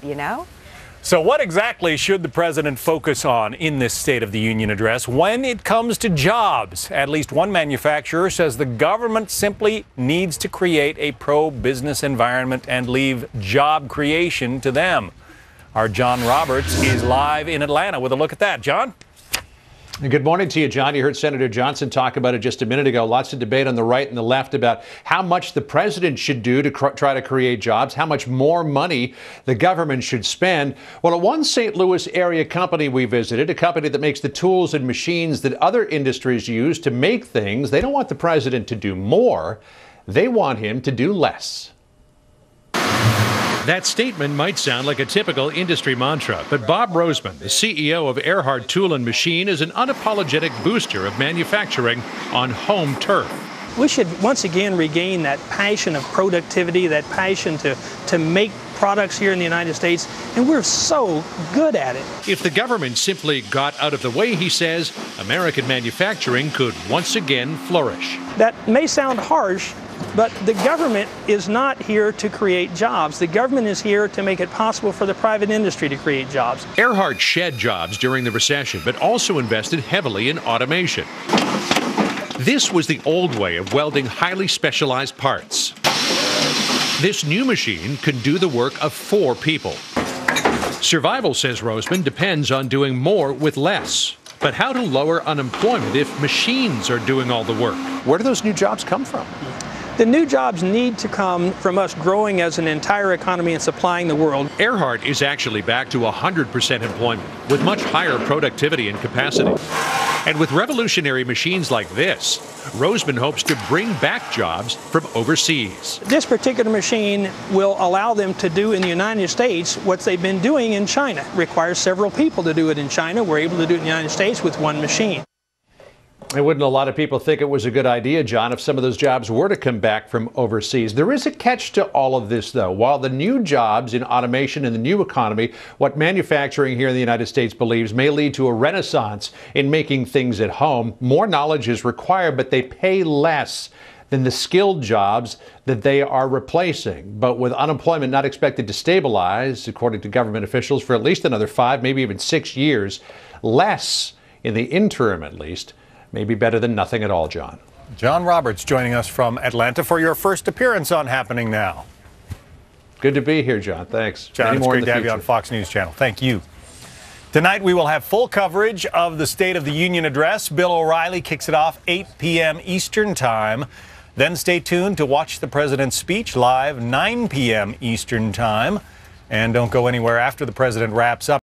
you know? So what exactly should the president focus on in this State of the Union address when it comes to jobs? At least one manufacturer says the government simply needs to create a pro-business environment and leave job creation to them. Our John Roberts is live in Atlanta with a look at that. John? Good morning to you, John. You heard Senator Johnson talk about it just a minute ago. Lots of debate on the right and the left about how much the president should do to try to create jobs, how much more money the government should spend. Well, at one St. Louis area company we visited, a company that makes the tools and machines that other industries use to make things, they don't want the president to do more. They want him to do less. That statement might sound like a typical industry mantra, but Bob Roseman, the CEO of Ehrhardt Tool and Machine, is an unapologetic booster of manufacturing on home turf. We should once again regain that passion of productivity, that passion to make products here in the United States, and we're so good at it. If the government simply got out of the way, he says, American manufacturing could once again flourish. That may sound harsh, but the government is not here to create jobs. The government is here to make it possible for the private industry to create jobs. Ehrhardt shed jobs during the recession, but also invested heavily in automation. This was the old way of welding highly specialized parts. This new machine can do the work of 4 people. Survival, says Roseman, depends on doing more with less. But how to lower unemployment if machines are doing all the work? Where do those new jobs come from? The new jobs need to come from us growing as an entire economy and supplying the world. Ehrhardt is actually back to 100% employment, with much higher productivity and capacity. And with revolutionary machines like this, Roseman hopes to bring back jobs from overseas. This particular machine will allow them to do in the United States what they've been doing in China. It requires several people to do it in China. We're able to do it in the United States with one machine. And wouldn't a lot of people think it was a good idea, John, if some of those jobs were to come back from overseas? There is a catch to all of this, though. While the new jobs in automation and the new economy, what manufacturing here in the United States believes may lead to a renaissance in making things at home, more knowledge is required, but they pay less than the skilled jobs that they are replacing. But with unemployment not expected to stabilize, according to government officials, for at least another 5, maybe even 6 years, less in the interim at least, maybe better than nothing at all, John. John Roberts joining us from Atlanta for your first appearance on Happening Now. Good to be here, John. Thanks. John, it's great to have you on Fox News Channel. Thank you. Tonight we will have full coverage of the State of the Union address. Bill O'Reilly kicks it off 8 p.m. Eastern Time. Then stay tuned to watch the president's speech live 9 p.m. Eastern Time. And don't go anywhere after the president wraps up.